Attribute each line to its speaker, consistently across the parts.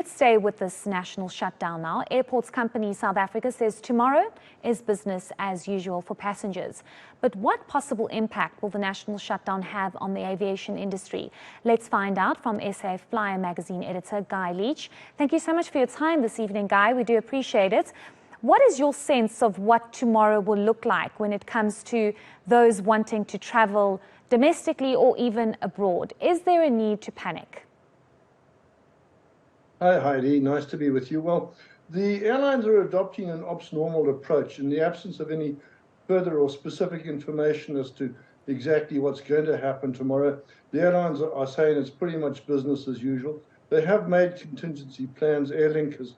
Speaker 1: Let's stay with this national shutdown now. Airports Company South Africa says tomorrow is business as usual for passengers. But what possible impact will the national shutdown have on the aviation industry? Let's find out from SA Flyer magazine editor Guy Leitch. Thank you so much for your time this evening, Guy. We do appreciate it. What is your sense of what tomorrow will look like when it comes to those wanting to travel domestically or even abroad? Is there a need to panic?
Speaker 2: Hi, Heidi. Nice to be with you. Well, the airlines are adopting an ops normal approach in the absence of any further or specific information as to exactly what's going to happen tomorrow. The airlines are saying it's pretty much business as usual. They have made contingency plans. Airlink is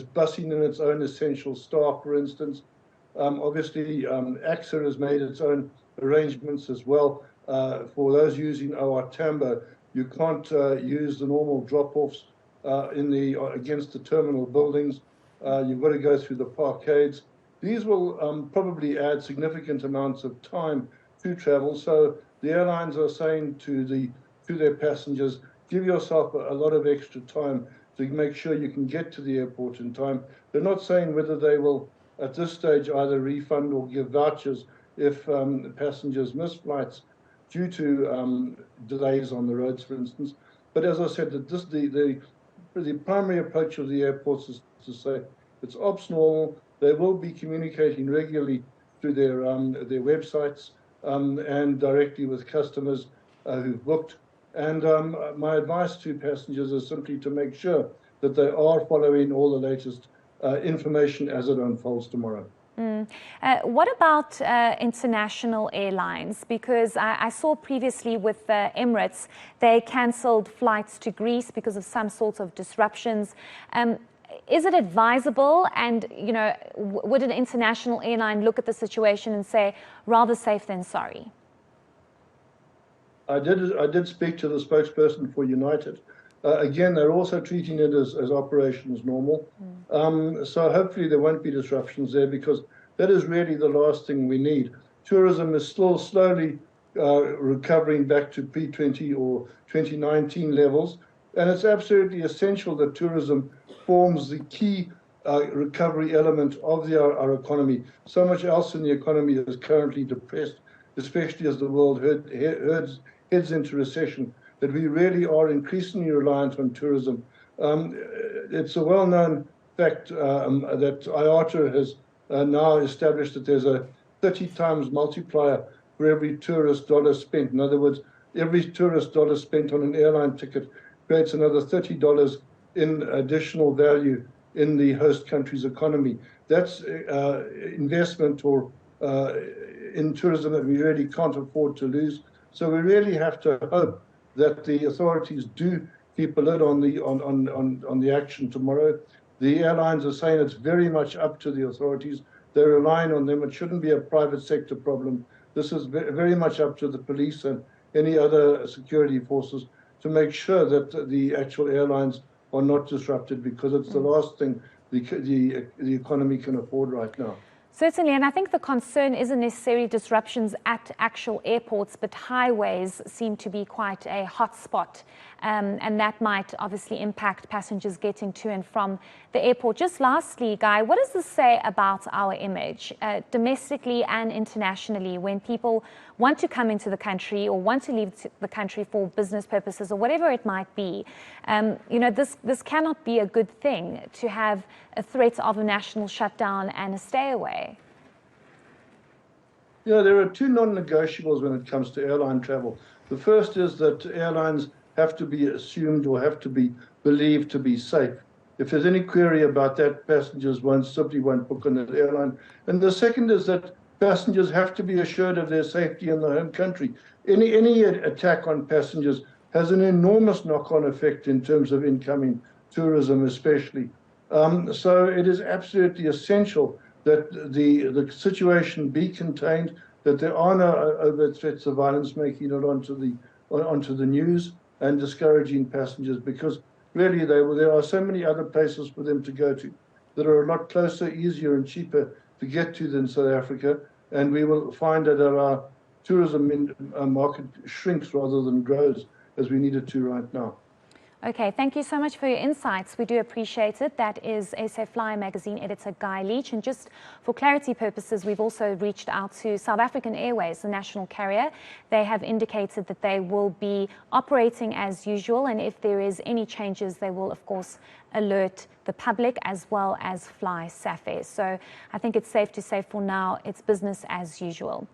Speaker 2: busing in its own essential staff, for instance. Obviously, AXA has made its own arrangements as well. For those using OR Tambo, you can't use the normal drop-offs against the terminal buildings. You've got to go through the parkades. These will probably add significant amounts of time to travel. So the airlines are saying to their passengers, give yourself a lot of extra time to make sure you can get to the airport in time. They're not saying whether they will, at this stage, either refund or give vouchers if passengers miss flights due to delays on the roads, for instance. But as I said, the primary approach of the airports is to say it's ops normal. They will be communicating regularly through their websites and directly with customers who've booked. And my advice to passengers is simply to make sure that they are following all the latest information as it unfolds tomorrow.
Speaker 1: What about international airlines? Because I saw previously with Emirates, they cancelled flights to Greece because of some sorts of disruptions. Is it advisable, and would an international airline look at the situation and say, rather safe than sorry?
Speaker 2: I did speak to the spokesperson for United. Again, they're also treating it as operation as normal. So hopefully there won't be disruptions there, because that is really the last thing we need. Tourism is still slowly recovering back to pre-20 or 2019 levels. And it's absolutely essential that tourism forms the key recovery element of our economy. So much else in the economy is currently depressed, especially as the world heads into recession, that we really are increasingly reliant on tourism. It's a well-known fact that IATA has now established that there's a 30 times multiplier for every tourist dollar spent. In other words, every tourist dollar spent on an airline ticket creates another $30 in additional value in the host country's economy. That's investment in tourism that we really can't afford to lose. So we really have to hope that the authorities do keep a lid on the action tomorrow. The airlines are saying it's very much up to the authorities. They're relying on them. It shouldn't be a private sector problem. This is very much up to the police and any other security forces to make sure that the actual airlines are not disrupted, because it's the last thing the economy can afford right now.
Speaker 1: Certainly, and I think the concern isn't necessarily disruptions at actual airports, but highways seem to be quite a hot spot, and that might obviously impact passengers getting to and from the airport. Just lastly, Guy, what does this say about our image, domestically and internationally, when people want to come into the country or want to leave the country for business purposes or whatever it might be? This cannot be a good thing, to have a threat of a national shutdown and a stay away.
Speaker 2: Yeah, there are two non-negotiables when it comes to airline travel. The first is that airlines have to be assumed or have to be believed to be safe. If there's any query about that, passengers simply won't book on that airline. And the second is that passengers have to be assured of their safety in the home country. Any attack on passengers has an enormous knock-on effect in terms of incoming tourism, especially. So it is absolutely essential that the situation be contained, that there are no overt threats of violence making it onto the news and discouraging passengers, because really there are so many other places for them to go to that are a lot closer, easier and cheaper to get to than South Africa, and we will find that our tourism market shrinks rather than grows as we need it to right now.
Speaker 1: Okay, thank you so much for your insights. We do appreciate it. That is SA Flyer magazine editor Guy Leitch. And just for clarity purposes, we've also reached out to South African Airways, the national carrier. They have indicated that they will be operating as usual, and if there is any changes, they will, of course, alert the public as well as fly SAFAir. So I think it's safe to say for now, it's business as usual.